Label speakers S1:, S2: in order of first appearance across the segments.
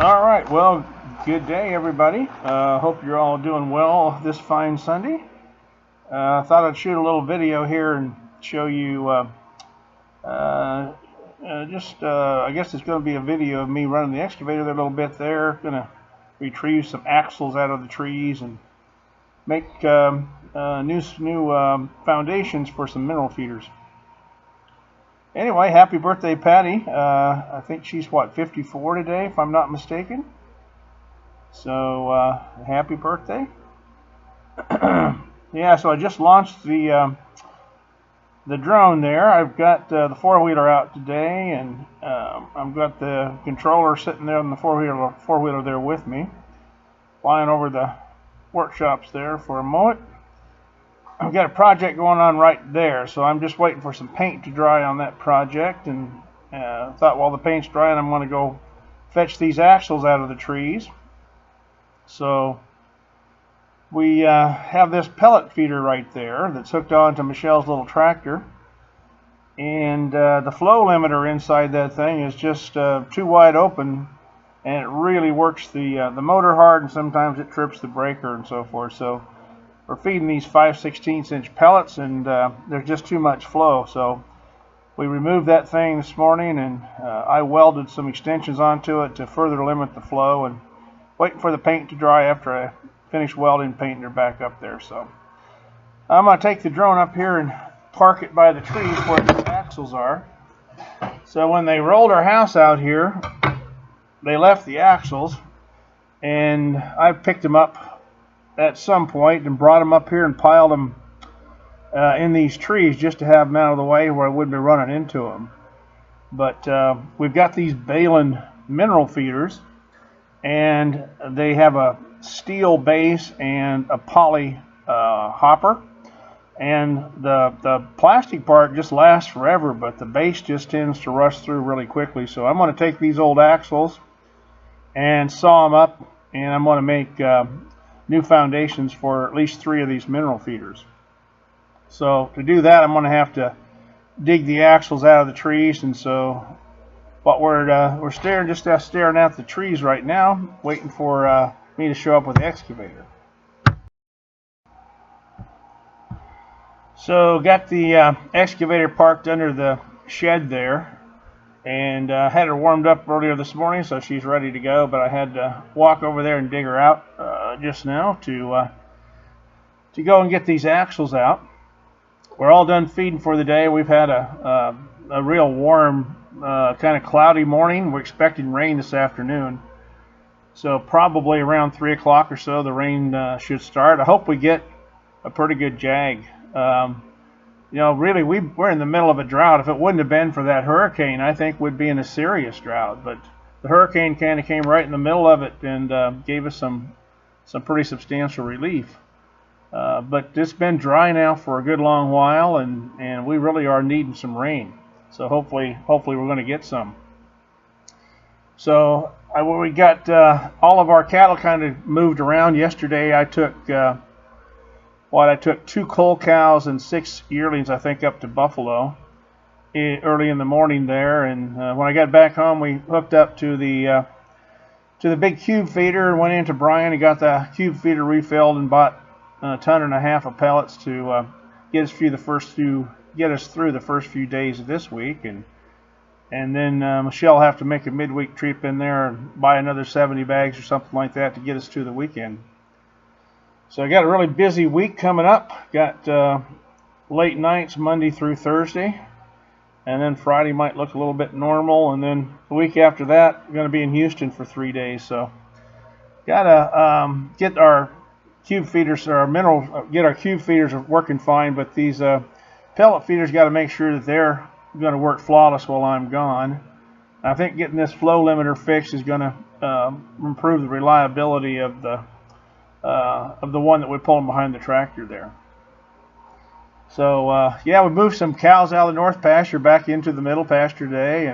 S1: All right, well, good day, everybody. Hope you're all doing well this fine Sunday. I thought I'd shoot a little video here and show you I guess it's going to be a video of me running the excavator there a little bit there. Going to retrieve some axles out of the trees and make new foundations for some mineral feeders. Anyway, happy birthday, Patty. I think she's, what, 54 today, if I'm not mistaken. So, happy birthday. Yeah, so I just launched the drone there. I've got the four-wheeler out today, and I've got the controller sitting there on the four-wheeler there with me, flying over the workshops there for a moment. I've got a project going on right there, so I'm just waiting for some paint to dry on that project, and thought while the paint's drying I'm going to go fetch these axles out of the trees. So we have this pellet feeder right there that's hooked on to Michelle's little tractor, and the flow limiter inside that thing is just too wide open, and it really works the motor hard, and sometimes it trips the breaker and so forth. So we're feeding these 5/16 inch pellets, and there's just too much flow. So we removed that thing this morning, and I welded some extensions onto it to further limit the flow, and waiting for the paint to dry after I finish welding, painting her back up there. So I'm going to take the drone up here and park it by the trees where the axles are. So when they rolled our house out here, they left the axles, and I picked them up at some point and brought them up here and piled them in these trees just to have them out of the way where I wouldn't be running into them. But we've got these Balin mineral feeders, and they have a steel base and a poly hopper, and the plastic part just lasts forever, but the base just tends to rust through really quickly. So I'm going to take these old axles and saw them up, and I'm going to make new foundations for at least 3 of these mineral feeders. So to do that, I'm going to have to dig the axles out of the trees, and so what we're staring at the trees right now, waiting for me to show up with the excavator. So got the excavator parked under the shed there, and had her warmed up earlier this morning, so she's ready to go. But I had to walk over there and dig her out just now to go and get these axles out. We're all done feeding for the day. We've had a real warm, kind of cloudy morning. We're expecting rain this afternoon, so probably around 3 o'clock or so the rain should start. I hope we get a pretty good jag. You know, really, we're in the middle of a drought. If it wouldn't have been for that hurricane, I think we'd be in a serious drought. But the hurricane kind of came right in the middle of it and gave us some pretty substantial relief. But it's been dry now for a good long while, and we really are needing some rain. So hopefully we're going to get some. So we got all of our cattle kind of moved around. Yesterday I took I took 2 cull cows and 6 yearlings, I think, up to Buffalo early in the morning there, and when I got back home, we hooked up to the big cube feeder and went into Brian and got the cube feeder refilled and bought 1.5 tons of pellets to get us through the first few days of this week, and then Michelle will have to make a midweek trip in there and buy another 70 bags or something like that to get us to the weekend. So I got a really busy week coming up. Got late nights Monday through Thursday, and then Friday might look a little bit normal, and then the week after that I'm going to be in Houston for 3 days. So gotta get our cube feeders, get our cube feeders working fine, but these pellet feeders got to make sure that they're going to work flawless while I'm gone. I think getting this flow limiter fixed is going to improve the reliability of the one that we're pulling behind the tractor there. So yeah, we moved some cows out of the north pasture back into the middle pasture today,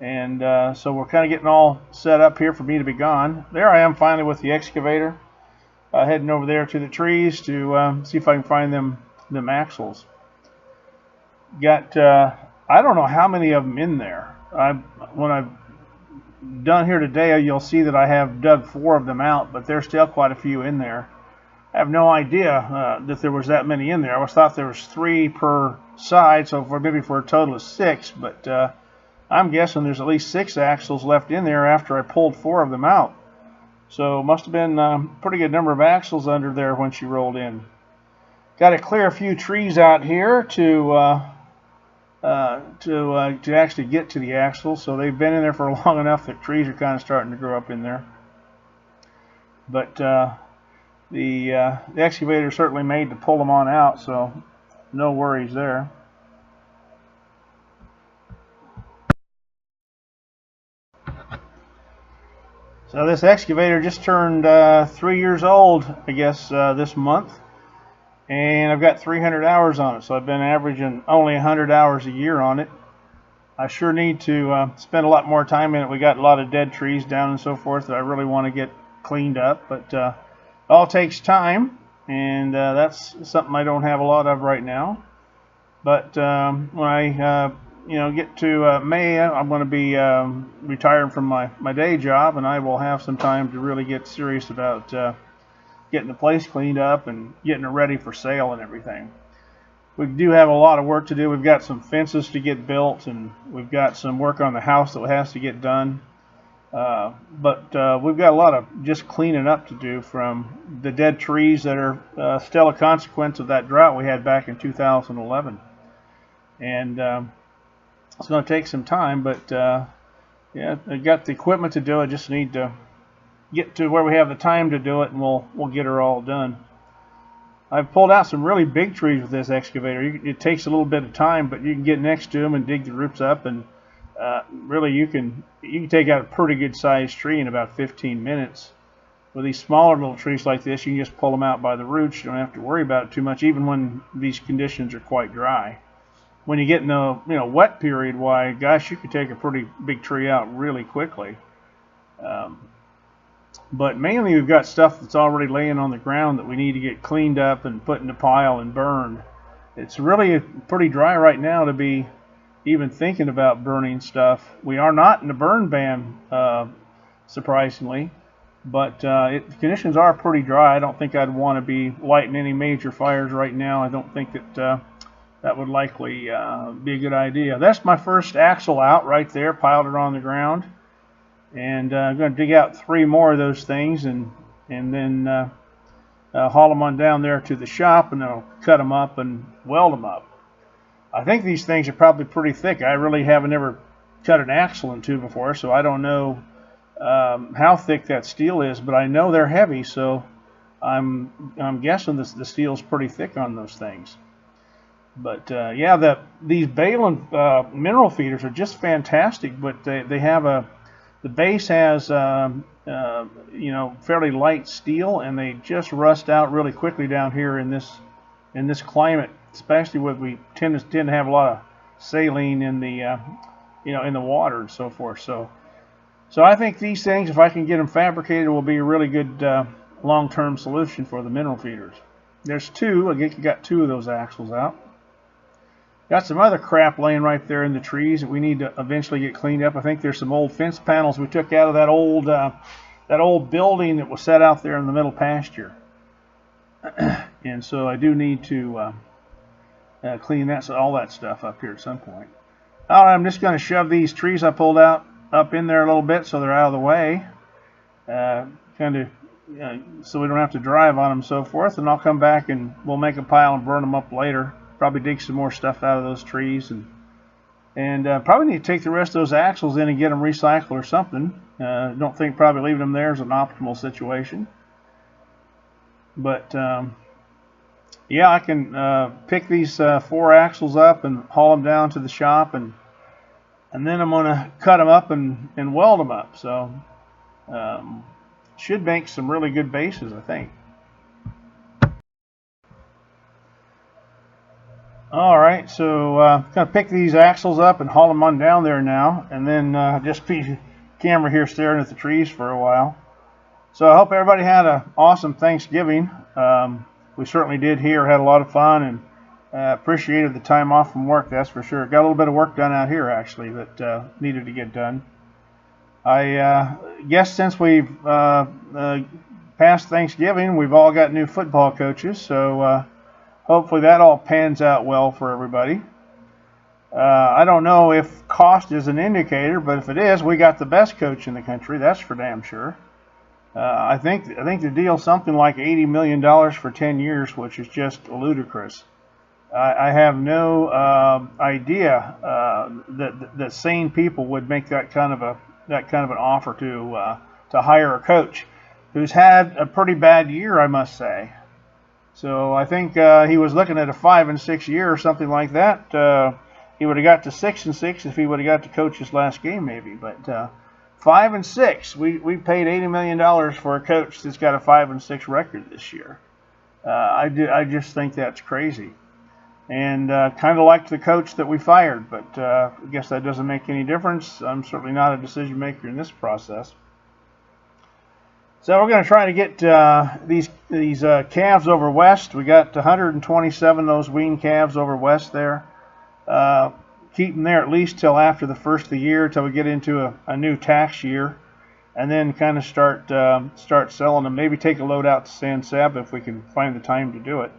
S1: and so we're kind of getting all set up here for me to be gone. There I am finally with the excavator, heading over there to the trees to see if I can find them axles. Got I don't know how many of them in there. When I done here today, you'll see that I have dug 4 of them out, but there's still quite a few in there. I have no idea that there was that many in there. I always thought there was 3 per side, so maybe for a total of 6, but I'm guessing there's at least 6 axles left in there after I pulled 4 of them out. So must have been a pretty good number of axles under there when she rolled in. Got to clear a few trees out here to actually get to the axles. So they've been in there for long enough that trees are kind of starting to grow up in there. But the excavator is certainly made to pull them on out, so no worries there. So this excavator just turned 3 years old, I guess, this month. And I've got 300 hours on it, so I've been averaging only 100 hours a year on it. I sure need to spend a lot more time in it. We got a lot of dead trees down and so forth that I really want to get cleaned up, but it all takes time, and that's something I don't have a lot of right now. But when I get to May, I'm going to be retiring from my day job, and I will have some time to really get serious about getting the place cleaned up and getting it ready for sale and everything. We do have a lot of work to do. We've got some fences to get built, and we've got some work on the house that has to get done. But we've got a lot of just cleaning up to do from the dead trees that are still a consequence of that drought we had back in 2011. And it's going to take some time, but yeah, I got the equipment to do it. Just need to get to where we have the time to do it, and we'll get her all done. I've pulled out some really big trees with this excavator. It takes a little bit of time, but you can get next to them and dig the roots up, and really you can take out a pretty good sized tree in about 15 minutes. With these smaller little trees like this, you can just pull them out by the roots. You don't have to worry about it too much, even when these conditions are quite dry. When you get in the wet period, why, gosh, you could take a pretty big tree out really quickly. But mainly we've got stuff that's already laying on the ground that we need to get cleaned up and put in a pile and burned. It's really pretty dry right now to be even thinking about burning stuff. We are not in a burn ban, surprisingly, but the conditions are pretty dry. I don't think I'd want to be lighting any major fires right now. I don't think that that would likely be a good idea. That's my first axle out right there, piled it on the ground. And I'm going to dig out 3 more of those things and then haul them on down there to the shop, and then I'll cut them up and weld them up. I think these things are probably pretty thick. I really haven't ever cut an axle in 2 before, so I don't know how thick that steel is, but I know they're heavy, so I'm guessing the steel's pretty thick on those things. But yeah, these Balin mineral feeders are just fantastic. But they have the base has fairly light steel, and they just rust out really quickly down here in this climate, especially when we tend to have a lot of saline in the in the water and so forth. So I think these things, if I can get them fabricated, will be a really good long-term solution for the mineral feeders. There's 2. I think you got 2 of those axles out. Got some other crap laying right there in the trees that we need to eventually get cleaned up. I think there's some old fence panels we took out of that old building that was set out there in the middle pasture. And so I do need to clean all that stuff up here at some point. All right, I'm just going to shove these trees I pulled out up in there a little bit so they're out of the way, so we don't have to drive on them and so forth. And I'll come back and we'll make a pile and burn them up later. Probably dig some more stuff out of those trees, and probably need to take the rest of those axles in and get them recycled or something. Don't think probably leaving them there is an optimal situation. But yeah, I can pick these 4 axles up and haul them down to the shop, and then I'm going to cut them up and weld them up. So should make some really good bases, I think. Alright, so I'm going to pick these axles up and haul them on down there now, and then just be camera here staring at the trees for a while. So I hope everybody had an awesome Thanksgiving. We certainly did here, had a lot of fun, and appreciated the time off from work, that's for sure. Got a little bit of work done out here actually that needed to get done. I guess since we've past Thanksgiving, we've all got new football coaches, so hopefully that all pans out well for everybody. I don't know if cost is an indicator, but if it is, we got the best coach in the country. That's for damn sure. I think the deal's something like $80 million for 10 years, which is just ludicrous. I have no idea that sane people would make that kind of an offer to hire a coach who's had a pretty bad year, I must say. So I think he was looking at a 5-6 year or something like that. He would have got to 6-6 if he would have got to coach his last game, maybe. But 5-6, we paid $80 million for a coach that's got a 5-6 record this year. I just think that's crazy, and kind of like the coach that we fired. But I guess that doesn't make any difference. I'm certainly not a decision maker in this process. So we're going to try to get these calves over west. We got 127 of those weaned calves over west there. Keep them there at least till after the first of the year, till we get into a new tax year, and then kind of start selling them. Maybe take a load out to San Sab if we can find the time to do it.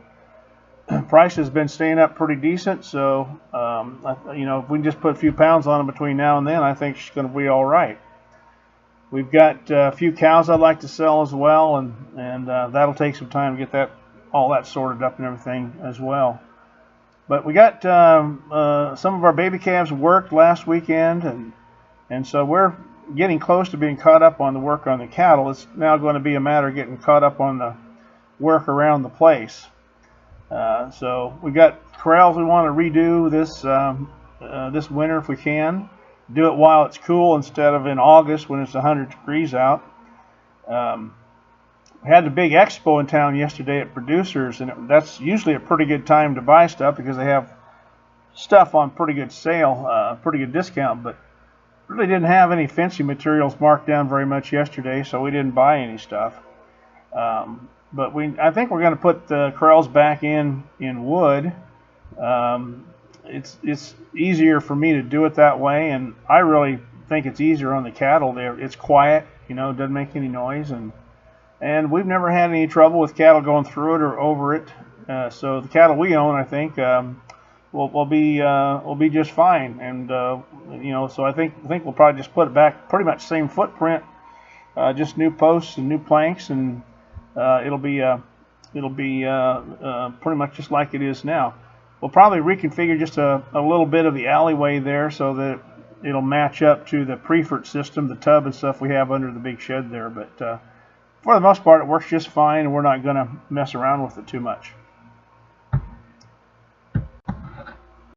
S1: Price has been staying up pretty decent, so if we can just put a few pounds on them between now and then, I think it's going to be all right. We've got a few cows I'd like to sell as well, and that'll take some time to get all that sorted up and everything as well. But we got some of our baby calves worked last weekend, and so we're getting close to being caught up on the work on the cattle. It's now going to be a matter of getting caught up on the work around the place. So we got corrals we want to redo this winter if we can. Do it while it's cool instead of in August when it's 100 degrees out. We had the big expo in town yesterday at Producers, and that's usually a pretty good time to buy stuff because they have stuff on pretty good sale, pretty good discount, but really didn't have any fancy materials marked down very much yesterday, so we didn't buy any stuff. But I think we're going to put the corrals back in wood. It's easier for me to do it that way, and I really think it's easier on the cattle. It's quiet, doesn't make any noise, and we've never had any trouble with cattle going through it or over it. So the cattle we own, I think, will be just fine. And so I think we'll probably just put it back pretty much same footprint, just new posts and new planks, and it'll be pretty much just like it is now. We'll probably reconfigure just a little bit of the alleyway there so that it'll match up to the prefert system, the tub and stuff we have under the big shed there. But for the most part, it works just fine, and we're not going to mess around with it too much.